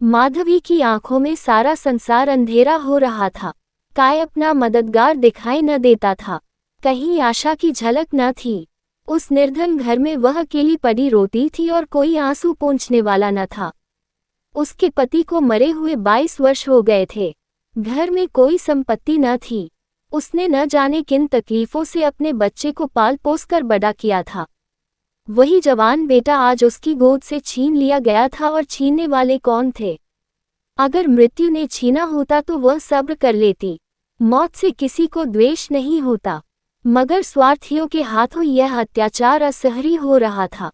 माधवी की आंखों में सारा संसार अंधेरा हो रहा था। काय अपना मददगार दिखाई न देता था, कहीं आशा की झलक न थी। उस निर्धन घर में वह अकेली पड़ी रोती थी और कोई आंसू पोंछने वाला न था। उसके पति को मरे हुए 22 वर्ष हो गए थे। घर में कोई संपत्ति न थी। उसने न जाने किन तकलीफों से अपने बच्चे को पाल पोस कर बड़ा किया था। वही जवान बेटा आज उसकी गोद से छीन लिया गया था, और छीनने वाले कौन थे? अगर मृत्यु ने छीना होता तो वह सब्र कर लेती। मौत से किसी को द्वेष नहीं होता, मगर स्वार्थियों के हाथों यह अत्याचार असहनीय हो रहा था।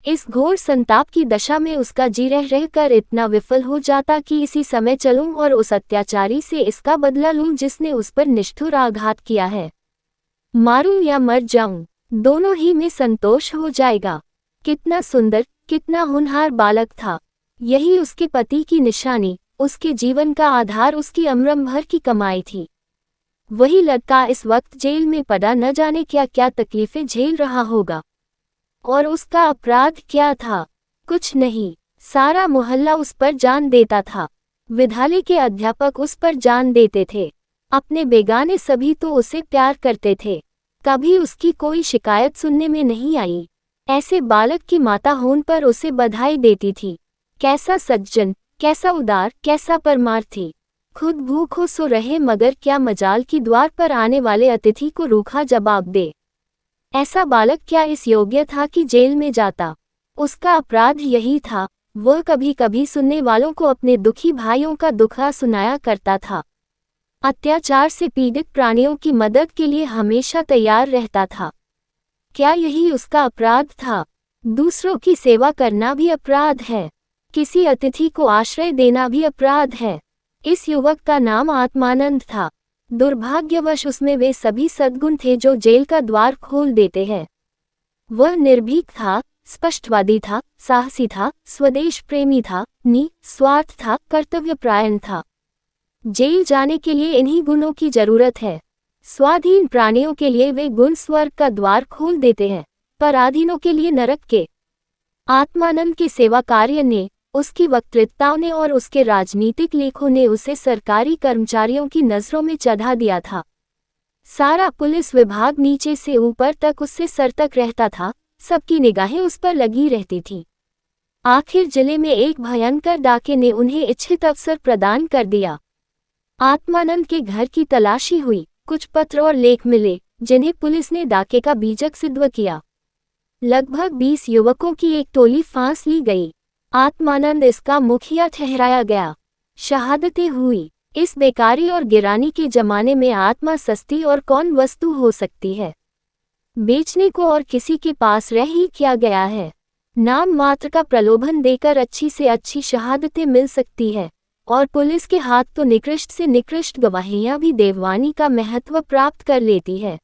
इस घोर संताप की दशा में उसका जी रह रहकर इतना विफल हो जाता कि इसी समय चलूं और उस अत्याचारी से इसका बदला लूं जिसने उस पर निष्ठुर आघात किया है। मारूं या मर जाऊं, दोनों ही में संतोष हो जाएगा। कितना सुंदर, कितना होनहार बालक था। यही उसके पति की निशानी, उसके जीवन का आधार, उसकी अमृत भर की कमाई थी। वही लड़का इस वक्त जेल में पड़ा न जाने क्या क्या तकलीफें झेल रहा होगा। और उसका अपराध क्या था? कुछ नहीं। सारा मोहल्ला उस पर जान देता था। विद्यालय के अध्यापक उस पर जान देते थे। अपने बेगाने सभी तो उसे प्यार करते थे। कभी उसकी कोई शिकायत सुनने में नहीं आई। ऐसे बालक की माता होने पर उसे बधाई देती थी। कैसा सज्जन, कैसा उदार, कैसा परमार्थी। खुद भूखों सो रहे, मगर क्या मजाल कि द्वार पर आने वाले अतिथि को रूखा जवाब दे। ऐसा बालक क्या इस योग्य था कि जेल में जाता? उसका अपराध यही था, वह कभी कभी सुनने वालों को अपने दुखी भाइयों का दुखा सुनाया करता था। अत्याचार से पीड़ित प्राणियों की मदद के लिए हमेशा तैयार रहता था। क्या यही उसका अपराध था? दूसरों की सेवा करना भी अपराध है। किसी अतिथि को आश्रय देना भी अपराध है। इस युवक का नाम आत्मानंद था। दुर्भाग्यवश उसमें वे सभी सद्गुण थे जो जेल का द्वार खोल देते हैं। वह निर्भीक था, स्पष्टवादी था, साहसी था, स्वदेश प्रेमी था, निस्वार्थ था, कर्तव्यपरायण था। जेल जाने के लिए इन्हीं गुणों की जरूरत है। स्वाधीन प्राणियों के लिए वे गुण स्वर्ग का द्वार खोल देते हैं, पराधीनों के लिए नरक के। आत्मानंद के सेवा कार्य ने, उसकी वक्तृताओं ने और उसके राजनीतिक लेखों ने उसे सरकारी कर्मचारियों की नजरों में चढ़ा दिया था। सारा पुलिस विभाग नीचे से ऊपर तक उससे सतर्क रहता था, सबकी निगाहें उस पर लगी रहती थीं। आखिर जिले में एक भयंकर डाके ने उन्हें इच्छित अवसर प्रदान कर दिया। आत्मानंद के घर की तलाशी हुई, कुछ पत्र और लेख मिले, जिन्हें पुलिस ने डाके का बीजक सिद्ध किया। लगभग 20 युवकों की एक टोली फांस ली गई। आत्मानंद इसका मुखिया ठहराया गया। शहादतें हुई। इस बेकारी और गिरानी के जमाने में आत्मा सस्ती और कौन वस्तु हो सकती है? बेचने को और किसी के पास रह ही किया गया है। नाम मात्र का प्रलोभन देकर अच्छी से अच्छी शहादतें मिल सकती है, और पुलिस के हाथ तो निकृष्ट से निकृष्ट गवाहियां भी देववाणी का महत्व प्राप्त कर लेती है।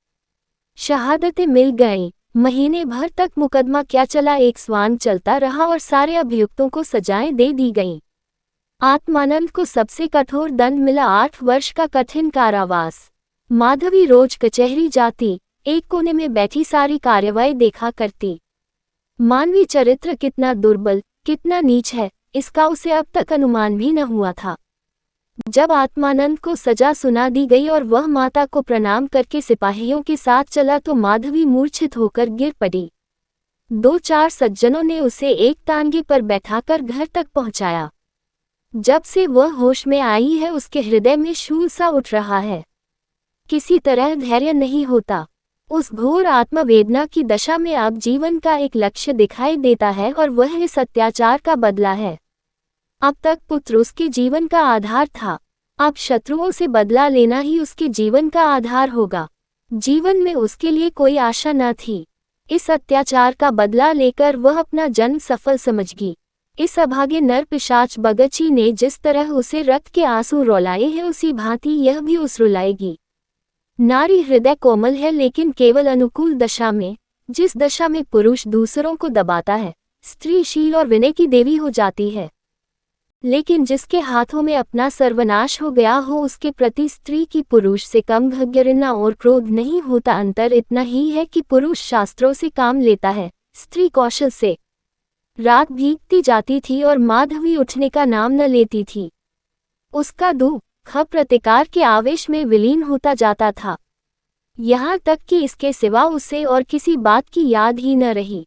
शहादतें मिल गईं। महीने भर तक मुकदमा क्या चला, एक स्वांग चलता रहा और सारे अभियुक्तों को सजाएं दे दी गईं। आत्मानंद को सबसे कठोर दंड मिला, 8 वर्ष का कठिन कारावास। माधवी रोज कचहरी जाती, एक कोने में बैठी सारी कार्यवाही देखा करती। मानवीय चरित्र कितना दुर्बल, कितना नीच है, इसका उसे अब तक अनुमान भी न हुआ था। जब आत्मानंद को सजा सुना दी गई और वह माता को प्रणाम करके सिपाहियों के साथ चला तो माधवी मूर्छित होकर गिर पड़ी। 2-4 सज्जनों ने उसे एक तांगे पर बैठाकर घर तक पहुंचाया। जब से वह होश में आई है, उसके हृदय में शूल सा उठ रहा है। किसी तरह धैर्य नहीं होता। उस घोर आत्मवेदना की दशा में अब जीवन का एक लक्ष्य दिखाई देता है, और वह इस अत्याचार का बदला है। अब तक पुत्र उसके जीवन का आधार था, अब शत्रुओं से बदला लेना ही उसके जीवन का आधार होगा। जीवन में उसके लिए कोई आशा न थी। इस अत्याचार का बदला लेकर वह अपना जन्म सफल समझगी। इस अभागे नर पिशाच बगची ने जिस तरह उसे रक्त के आंसू रुलाए हैं, उसी भांति यह भी उस रुलाएगी। नारी हृदय कोमल है, लेकिन केवल अनुकूल दशा में। जिस दशा में पुरुष दूसरों को दबाता है, स्त्री शील और विनय की देवी हो जाती है। लेकिन जिसके हाथों में अपना सर्वनाश हो गया हो, उसके प्रति स्त्री की पुरुष से कम घृणा और क्रोध नहीं होता। अंतर इतना ही है कि पुरुष शास्त्रों से काम लेता है, स्त्री कौशल से। रात बीतती जाती थी और माधवी उठने का नाम न लेती थी। उसका दुख प्रतिकार के आवेश में विलीन होता जाता था, यहाँ तक कि इसके सिवा उसे और किसी बात की याद ही न रही।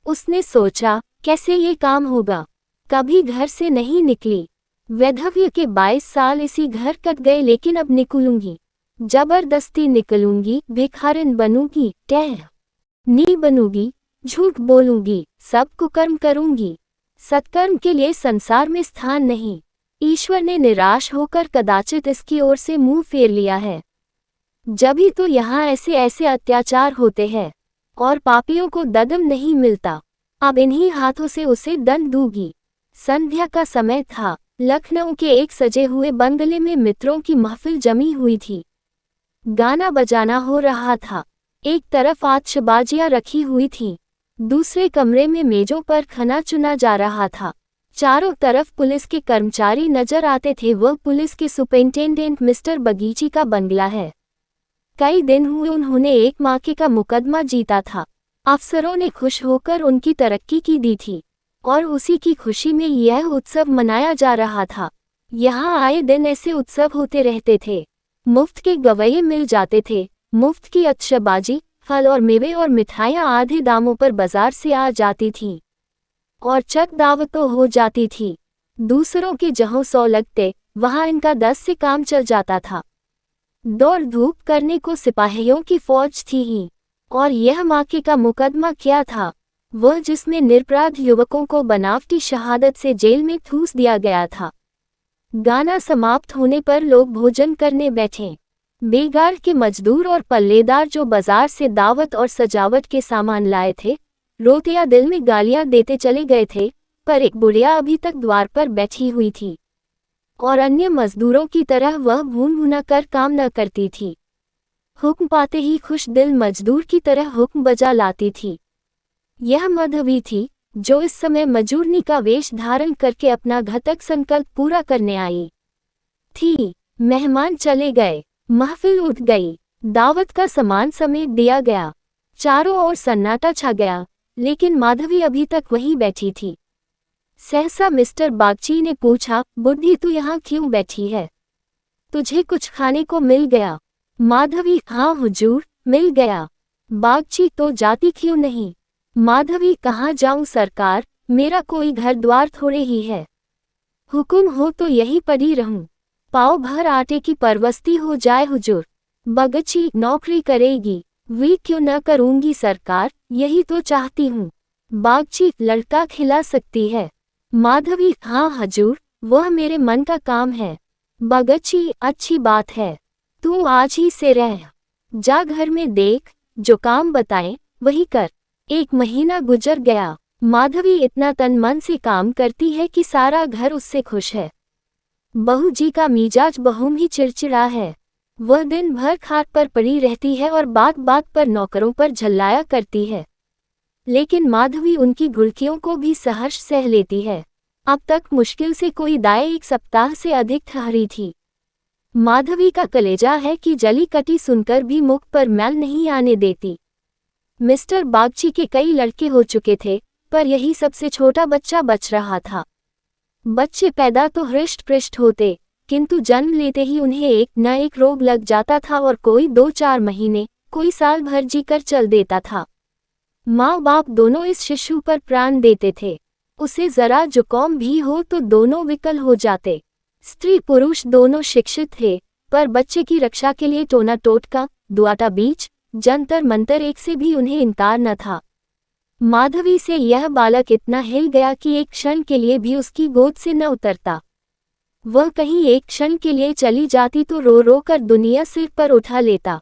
उसने सोचा, कैसे ये काम होगा। कभी घर से नहीं निकली। वैधव्य के 22 साल इसी घर कट गए, लेकिन अब निकलूंगी, जबरदस्ती निकलूंगी, भिखारिन बनूंगी, नी बनूंगी, झूठ बोलूंगी, सब कुकर्म करूंगी। सत्कर्म के लिए संसार में स्थान नहीं। ईश्वर ने निराश होकर कदाचित इसकी ओर से मुंह फेर लिया है। जभी तो यहाँ ऐसे ऐसे अत्याचार होते हैं और पापियों को ददम नहीं मिलता। अब इन्हीं हाथों से उसे दंड दूंगी। संध्या का समय था। लखनऊ के एक सजे हुए बंगले में मित्रों की महफिल जमी हुई थी। गाना बजाना हो रहा था। एक तरफ आतिशबाजियां रखी हुई थीं, दूसरे कमरे में मेजों पर खाना चुना जा रहा था। चारों तरफ पुलिस के कर्मचारी नजर आते थे। वह पुलिस के सुपरिंटेंडेंट मिस्टर बगीची का बंगला है। कई दिन हुए उन्होंने एक माके का मुकदमा जीता था। अफसरों ने खुश होकर उनकी तरक्की की दी थी और उसी की खुशी में यह उत्सव मनाया जा रहा था। यहाँ आए दिन ऐसे उत्सव होते रहते थे। मुफ्त के गवैये मिल जाते थे, मुफ्त की आतिशबाजी, फल और मेवे और मिठाइयाँ आधे दामों पर बाजार से आ जाती थीं और चक दावत तो हो जाती थी। दूसरों के जहाँ 100 लगते, वहाँ इनका 10 से काम चल जाता था। दौड़ धूप करने को सिपाहियों की फौज थी ही। और यह माके का मुकदमा क्या था, वह जिसमें निरपराध युवकों को बनावटी शहादत से जेल में ठूस दिया गया था। गाना समाप्त होने पर लोग भोजन करने बैठे। बेगार के मजदूर और पल्लेदार जो बाजार से दावत और सजावट के सामान लाए थे, रोते या दिल में गालियां देते चले गए थे, पर एक बुढ़िया अभी तक द्वार पर बैठी हुई थी और अन्य मजदूरों की तरह वह भून भुना कर काम न करती थी। हुक्म पाते ही खुश दिल मजदूर की तरह हुक्म बजा लाती थी। यह माधवी थी, जो इस समय मजूरनी का वेश धारण करके अपना घातक संकल्प पूरा करने आई थी। मेहमान चले गए, महफिल उठ गई, दावत का सामान समेट दिया गया, चारों ओर सन्नाटा छा गया, लेकिन माधवी अभी तक वहीं बैठी थी। सहसा मिस्टर बागची ने पूछा, बुढ़ी तू यहाँ क्यों बैठी है? तुझे कुछ खाने को मिल गया? माधवी, हाँ हुजूर, मिल गया। बागची, तो जाती क्यों नहीं? माधवी, कहाँ जाऊं सरकार, मेरा कोई घर द्वार थोड़े ही है। हुक्म हो तो यही पड़ी रहूं, पाव भर आटे की परवस्ती हो जाए हुजूर। बगची, नौकरी करेगी? वी क्यों न करूंगी सरकार, यही तो चाहती हूँ। बागची, लड़का खिला सकती है? माधवी, हाँ हजूर, वह मेरे मन का काम है। बगची, अच्छी बात है, तू आज ही से रह जा, घर में देख, जो काम बताएं वही कर। 1 महीना गुजर गया। माधवी इतना तन मन से काम करती है कि सारा घर उससे खुश है। बहू जी का मिजाज बहुम ही चिड़चिड़ा है। वह दिन भर खाट पर पड़ी रहती है और बात बात पर नौकरों पर झल्लाया करती है, लेकिन माधवी उनकी घुड़कियों को भी सहर्ष सह लेती है। अब तक मुश्किल से कोई दाएं 1 सप्ताह से अधिक ठहरी थी। माधवी का कलेजा है कि जली कटी सुनकर भी मुख पर मैल नहीं आने देती। मिस्टर बागची के कई लड़के हो चुके थे, पर यही सबसे छोटा बच्चा बच रहा था। बच्चे पैदा तो हृष्ट पृष्ट होते, किंतु जन्म लेते ही उन्हें एक न एक रोग लग जाता था और कोई 2-4 महीने, कोई साल भर जीकर चल देता था। माँ बाप दोनों इस शिशु पर प्राण देते थे। उसे जरा जुकाम भी हो तो दोनों विकल हो जाते। स्त्री पुरुष दोनों शिक्षित थे, पर बच्चे की रक्षा के लिए टोना टोटका, दुआटा बीच, जंतर मंतर एक से भी उन्हें इनकार न था। माधवी से यह बालक इतना हिल गया कि एक क्षण के लिए भी उसकी गोद से न उतरता। वह कहीं एक क्षण के लिए चली जाती तो रो रो कर दुनिया सिर पर उठा लेता।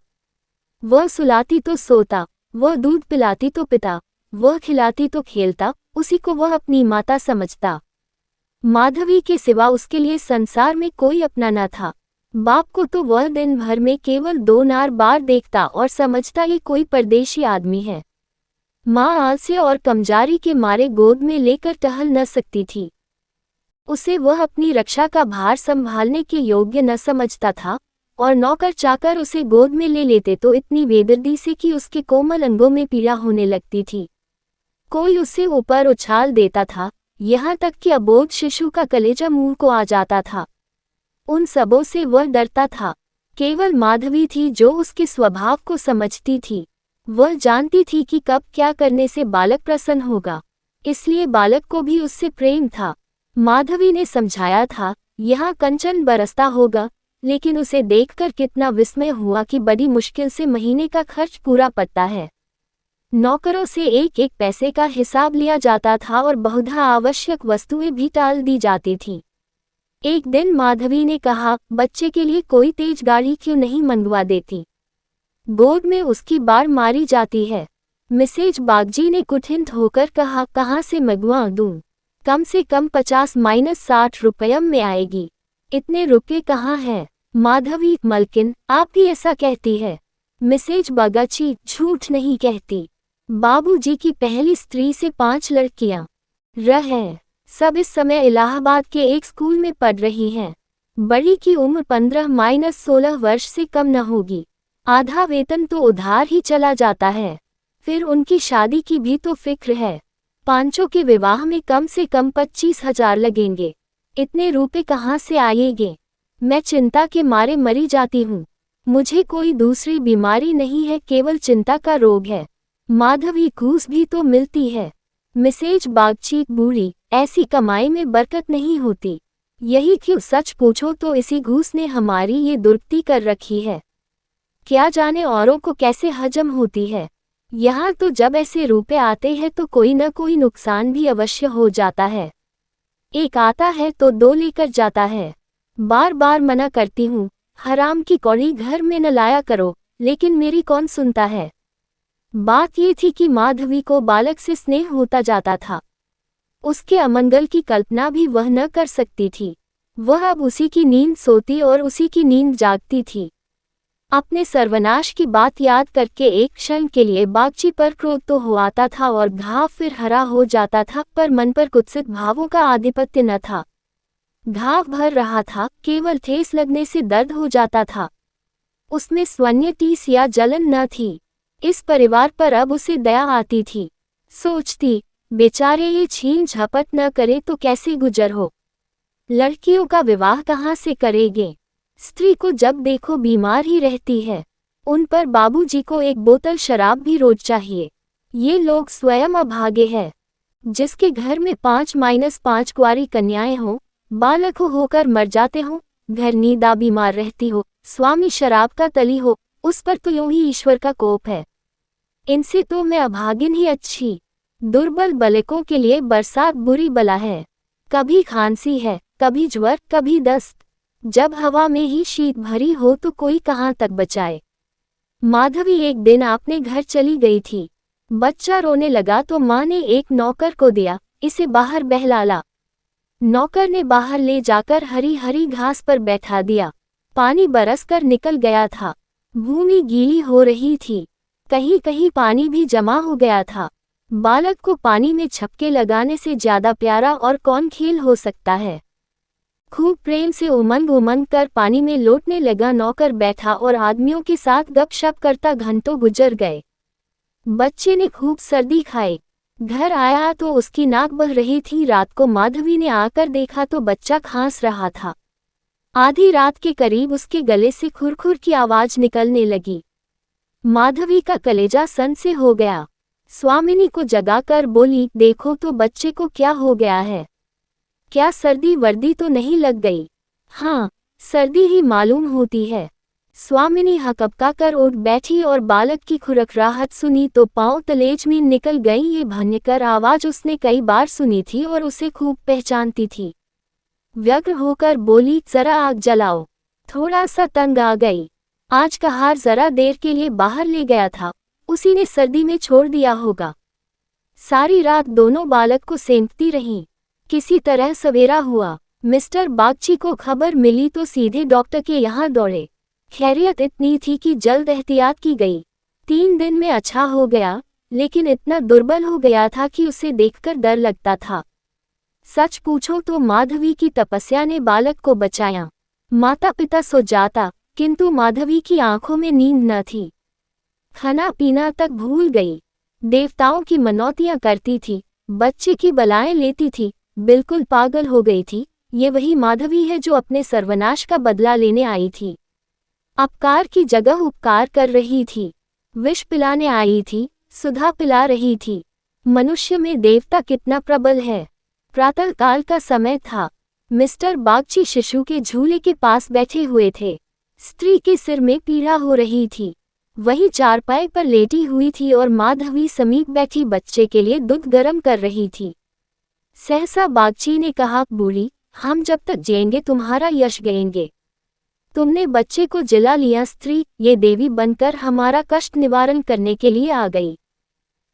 वह सुलाती तो सोता, वह दूध पिलाती तो पिता, वह खिलाती तो खेलता, उसी को वह अपनी माता समझता। माधवी के सिवा उसके लिए संसार में कोई अपना न था। बाप को तो वह दिन भर में केवल 2 बार देखता और समझता ये कोई परदेशी आदमी है। माँ आलस्य और कमजारी के मारे गोद में लेकर टहल न सकती थी। उसे वह अपनी रक्षा का भार संभालने के योग्य न समझता था, और नौकर चाकर उसे गोद में ले लेते तो इतनी बेदर्दी से कि उसके कोमल अंगों में पीड़ा होने लगती थी। कोई उसे ऊपर उछाल देता था, यहाँ तक कि अबोध शिशु का कलेजा मुंह को आ जाता था। उन सबों से वह डरता था। केवल माधवी थी जो उसके स्वभाव को समझती थी। वह जानती थी कि कब क्या करने से बालक प्रसन्न होगा, इसलिए बालक को भी उससे प्रेम था। माधवी ने समझाया था, यहाँ कंचन बरसता होगा, लेकिन उसे देखकर कितना विस्मय हुआ कि बड़ी मुश्किल से महीने का खर्च पूरा पड़ता है। नौकरों से एक एक पैसे का हिसाब लिया जाता था और बहुधा आवश्यक वस्तुएं भी टाल दी जाती थीं। एक दिन माधवी ने कहा, बच्चे के लिए कोई तेज गाड़ी क्यों नहीं मंगवा देती? गोद में उसकी बाढ़ मारी जाती है। मिसेज बागजी ने कुठित होकर कहा, कहाँ से मंगवा दूं? कम से कम 50-60 रुपये में आएगी। इतने रुपये कहाँ हैं? माधवी, मलकिन, आप भी ऐसा कहती है? मिसेज बागची, झूठ नहीं कहती। बाबूजी की पहली स्त्री से 5 लड़कियां हैं। सब इस समय इलाहाबाद के एक स्कूल में पढ़ रही हैं। बड़ी की उम्र 15-16 वर्ष से कम न होगी। आधा वेतन तो उधार ही चला जाता है। फिर उनकी शादी की भी तो फिक्र है। पांचों के विवाह में कम से कम 25,000 लगेंगे। इतने रुपए कहाँ से आएंगे? मैं चिंता के मारे मरी जाती हूँ। मुझे कोई दूसरी बीमारी नहीं है, केवल चिंता का रोग है। माधवी, घूस भी तो मिलती है। मिसेज बागची, बूढ़ी, ऐसी कमाई में बरकत नहीं होती। यही क्यों, सच पूछो तो इसी घूस ने हमारी ये दुर्गति कर रखी है। क्या जाने औरों को कैसे हजम होती है। यहाँ तो जब ऐसे रुपए आते हैं तो कोई न कोई नुकसान भी अवश्य हो जाता है। एक आता है तो 2 लेकर जाता है। बार बार मना करती हूँ, हराम की कौड़ी घर में न लाया करो, लेकिन मेरी कौन सुनता है। बात ये थी कि माधवी को बालक से स्नेह होता जाता था। उसके अमंगल की कल्पना भी वह न कर सकती थी। वह अब उसी की नींद सोती और उसी की नींद जागती थी। अपने सर्वनाश की बात याद करके एक क्षण के लिए बागची पर क्रोध तो हो आता था और घाव फिर हरा हो जाता था, पर मन पर कुत्सित भावों का आधिपत्य न था। घाव भर रहा था, केवल ठेस लगने से दर्द हो जाता था। उसमें स्वन्य टीस या जलन न थी। इस परिवार पर अब उसे दया आती थी। सोचती, बेचारे ये छीन झपट न करे तो कैसे गुजर हो। लड़कियों का विवाह कहाँ से करेंगे? स्त्री को जब देखो बीमार ही रहती है। उन पर बाबूजी को एक बोतल शराब भी रोज चाहिए। ये लोग स्वयं अभागे हैं। जिसके घर में 5-5 कुंवारी कन्याएं हों, बालक होकर मर जाते हों, घर नीदा बीमार रहती हो, स्वामी शराब का तली हो, उस पर तो यूं ही ईश्वर का कोप है। इनसे तो मैं अभागिन ही अच्छी। दुर्बल बालकों के लिए बरसात बुरी बला है। कभी खांसी है, कभी ज्वर, कभी दस्त। जब हवा में ही शीत भरी हो तो कोई कहाँ तक बचाए। माधवी एक दिन अपने घर चली गई थी। बच्चा रोने लगा तो माँ ने एक नौकर को दिया, इसे बाहर बहला। नौकर ने बाहर ले जाकर हरी हरी घास पर बैठा दिया। पानी बरसकर निकल गया था। भूमि गीली हो रही थी। कहीं कहीं पानी भी जमा हो गया था। बालक को पानी में छपके लगाने से ज्यादा प्यारा और कौन खेल हो सकता है। खूब प्रेम से उमंग कर पानी में लौटने लगा नौकर बैठा और आदमियों के साथ गपशप करता घंटों गुजर गए। बच्चे ने खूब सर्दी खाई। घर आया तो उसकी नाक बह रही थी। रात को माधवी ने आकर देखा तो बच्चा खांस रहा था। आधी रात के करीब उसके गले से खुरखुर की आवाज निकलने लगी। माधवी का कलेजा सन से हो गया। स्वामिनी को जगाकर बोली, देखो तो बच्चे को क्या हो गया है। क्या सर्दी वर्दी तो नहीं लग गई? हाँ, सर्दी ही मालूम होती है। स्वामिनी हकपका कर उठ बैठी और बालक की खुरखराहट सुनी तो पांव तलेज में निकल गई। ये भयंकर आवाज उसने कई बार सुनी थी और उसे खूब पहचानती थी। व्यग्र होकर बोली, जरा आग जलाओ। थोड़ा सा तंग आ गई। आज कहार जरा देर के लिए बाहर ले गया था, उसी ने सर्दी में छोड़ दिया होगा। सारी रात दोनों बालक को सेंकती रहीं। किसी तरह सवेरा हुआ। मिस्टर बागची को खबर मिली तो सीधे डॉक्टर के यहाँ दौड़े। खैरियत इतनी थी कि जल्द एहतियात की गई। 3 दिन में अच्छा हो गया, लेकिन इतना दुर्बल हो गया था कि उसे देखकर डर लगता था। सच पूछो तो माधवी की तपस्या ने बालक को बचाया। माता पिता सो जाता, किंतु माधवी की आंखों में नींद न थी। खाना पीना तक भूल गई। देवताओं की मनौतियां करती थी, बच्चे की बलाएं लेती थी, बिल्कुल पागल हो गई थी। ये वही माधवी है जो अपने सर्वनाश का बदला लेने आई थी। अपकार की जगह उपकार कर रही थी, विष पिलाने आई थी, सुधा पिला रही थी। मनुष्य में देवता कितना प्रबल है। प्रातःकाल का समय था। मिस्टर बागची शिशु के झूले के पास बैठे हुए थे। स्त्री के सिर में पीड़ा हो रही थी। वही चारपाई पर लेटी हुई थी और माधवी समीप बैठी बच्चे के लिए दूध गर्म कर रही थी। सहसा बागची ने कहा, बूढ़ी, हम जब तक जिएंगे तुम्हारा यश गाएंगे। तुमने बच्चे को जिला लिया। स्त्री ये देवी बनकर हमारा कष्ट निवारण करने के लिए आ गई।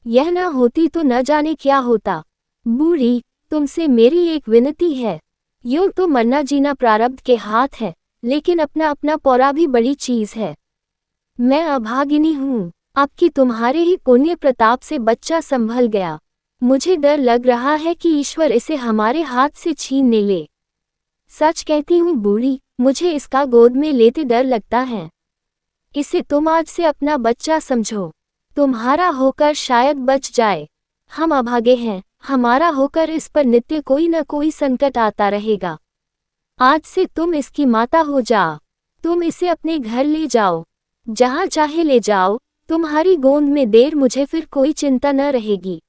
यह न होती तो न जाने क्या होता। बूढ़ी, तुमसे मेरी एक विनती है। यूं तो मरना जीना प्रारब्ध के हाथ है, लेकिन अपना अपना पौरा भी बड़ी चीज है। मैं अभागिनी हूँ। अब कि तुम्हारे ही पुण्य प्रताप से बच्चा संभल गया। मुझे डर लग रहा है कि ईश्वर इसे हमारे हाथ से छीन न ले। सच कहती हूँ बूढ़ी, मुझे इसका गोद में लेते डर लगता है। इसे तुम आज से अपना बच्चा समझो। तुम्हारा होकर शायद बच जाए। हम अभागे हैं, हमारा होकर इस पर नित्य कोई न कोई संकट आता रहेगा। आज से तुम इसकी माता हो जा। तुम इसे अपने घर ले जाओ, जहाँ चाहे ले जाओ। तुम्हारी गोद में देर मुझे फिर कोई चिंता न रहेगी।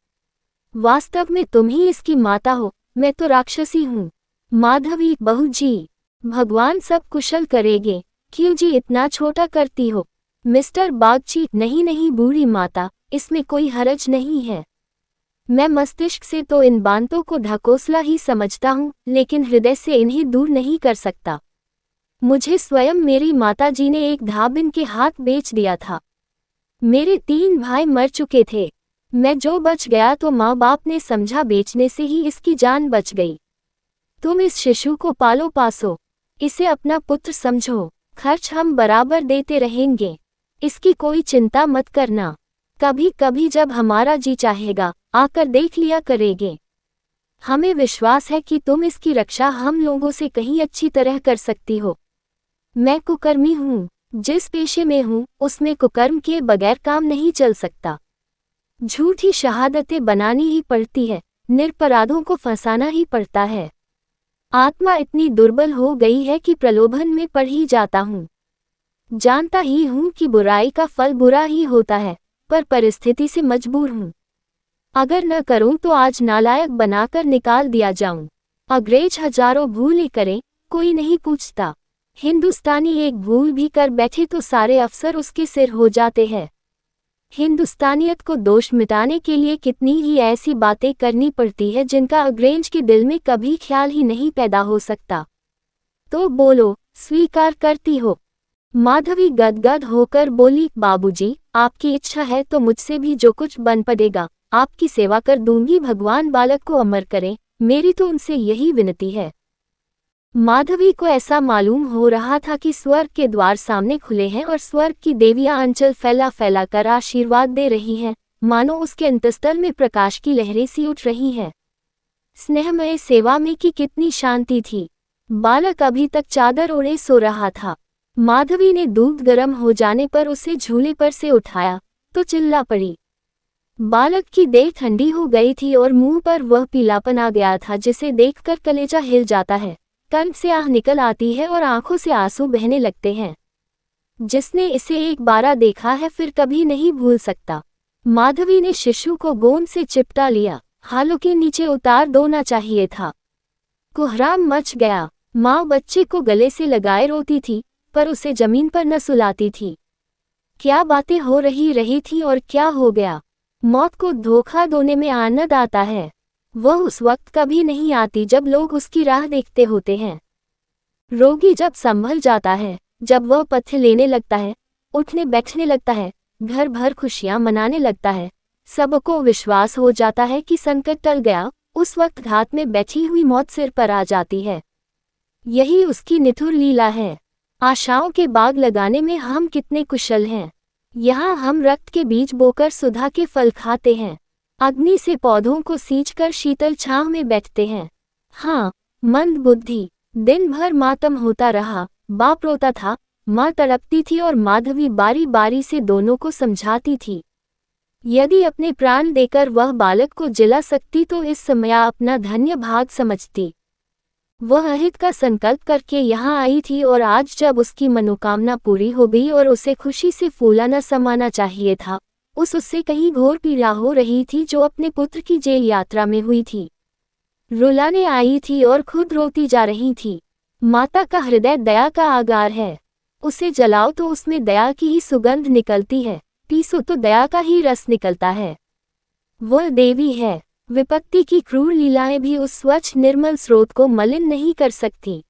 वास्तव में तुम ही इसकी माता हो, मैं तो राक्षसी हूँ। माधवी, बहू जी, भगवान सब कुशल करेंगे। क्यों जी इतना छोटा करती हो? मिस्टर बागची, नहीं नहीं बूढ़ी माता, इसमें कोई हरज नहीं है। मैं मस्तिष्क से तो इन बातों को ढकोसला ही समझता हूँ, लेकिन हृदय से इन्हें दूर नहीं कर सकता। मुझे स्वयं मेरी माताजी ने एक धाबिन के हाथ बेच दिया था। मेरे 3 भाई मर चुके थे। मैं जो बच गया तो माँ बाप ने समझा बेचने से ही इसकी जान बच गई। तुम इस शिशु को पालो पासो, इसे अपना पुत्र समझो। खर्च हम बराबर देते रहेंगे, इसकी कोई चिंता मत करना। कभी कभी जब हमारा जी चाहेगा आकर देख लिया करेंगे। हमें विश्वास है कि तुम इसकी रक्षा हम लोगों से कहीं अच्छी तरह कर सकती हो। मैं कुकर्मी हूँ। जिस पेशे में हूँ उसमें कुकर्म के बगैर काम नहीं चल सकता। झूठी शहादतें बनानी ही पड़ती है, निरपराधों को फंसाना ही पड़ता है। आत्मा इतनी दुर्बल हो गई है कि प्रलोभन में पड़ ही जाता हूँ। जानता ही हूँ कि बुराई का फल बुरा ही होता है, पर परिस्थिति से मजबूर हूँ। अगर न करूँ तो आज नालायक बनाकर निकाल दिया जाऊँ। अंग्रेज हजारों भूल करें, कोई नहीं पूछता। हिंदुस्तानी एक भूल भी कर बैठे तो सारे अफसर उसके सिर हो जाते हैं। हिंदुस्तानियत को दोष मिटाने के लिए कितनी ही ऐसी बातें करनी पड़ती है जिनका अंग्रेज के दिल में कभी ख्याल ही नहीं पैदा हो सकता। तो बोलो, स्वीकार करती हो? माधवी गदगद होकर बोली, बाबूजी, आपकी इच्छा है तो मुझसे भी जो कुछ बन पड़ेगा आपकी सेवा कर दूंगी। भगवान बालक को अमर करें, मेरी तो उनसे यही विनती है। माधवी को ऐसा मालूम हो रहा था कि स्वर्ग के द्वार सामने खुले हैं और स्वर्ग की देवियां अंचल फैला फैला कर आशीर्वाद दे रही हैं, मानो उसके अंतस्थल में प्रकाश की लहरें सी उठ रही हैं। स्नेहमय सेवा में की कितनी शांति थी। बालक अभी तक चादर ओढ़े सो रहा था। माधवी ने दूध गर्म हो जाने पर उसे झूले पर से उठाया तो चिल्ला पड़ी। बालक की देह ठंडी हो गई थी और मुंह पर वह पीलापन आ गया था जिसे देखकर कलेजा हिल जाता है, कंठ से आह निकल आती है और आंखों से आंसू बहने लगते हैं। जिसने इसे एक बार देखा है फिर कभी नहीं भूल सकता। माधवी ने शिशु को गोंद से चिपटा लिया, हालों के नीचे उतार देना चाहिए था। कोहराम मच गया। माँ बच्चे को गले से लगाए रोती थी, पर उसे जमीन पर न सुलाती थी। क्या बातें हो रही थी और क्या हो गया। मौत को धोखा देने में आनंद आता है। वह उस वक्त कभी नहीं आती जब लोग उसकी राह देखते होते हैं। रोगी जब संभल जाता है, जब वह पथ लेने लगता है, उठने बैठने लगता है, घर भर खुशियां मनाने लगता है, सबको विश्वास हो जाता है कि संकट टल गया, उस वक्त घात में बैठी हुई मौत सिर पर आ जाती है। यही उसकी निठुर लीला है। आशाओं के बाग लगाने में हम कितने कुशल हैं। यहाँ हम रक्त के बीज बोकर सुधा के फल खाते हैं, अग्नि से पौधों को सींचकर शीतल छांव में बैठते हैं। हाँ, मंद बुद्धि। दिन भर मातम होता रहा। बाप रोता था, माँ तड़पती थी और माधवी बारी बारी से दोनों को समझाती थी। यदि अपने प्राण देकर वह बालक को जिला सकती तो इस समय अपना धन्य भाग समझती। वह अहित का संकल्प करके यहाँ आई थी और आज जब उसकी मनोकामना पूरी हो गई और उसे खुशी से फूलाना समाना चाहिए था, उससे कहीं घोर पीड़ा हो रही थी जो अपने पुत्र की जेल यात्रा में हुई थी। रुलाने आई थी और खुद रोती जा रही थी। माता का हृदय दया का आगार है। उसे जलाओ तो उसमें दया की ही सुगंध निकलती है, पीसो तो दया का ही रस निकलता है। वह देवी है। विपत्ति की क्रूर लीलाएं भी उस स्वच्छ निर्मल स्रोत को मलिन नहीं कर सकती।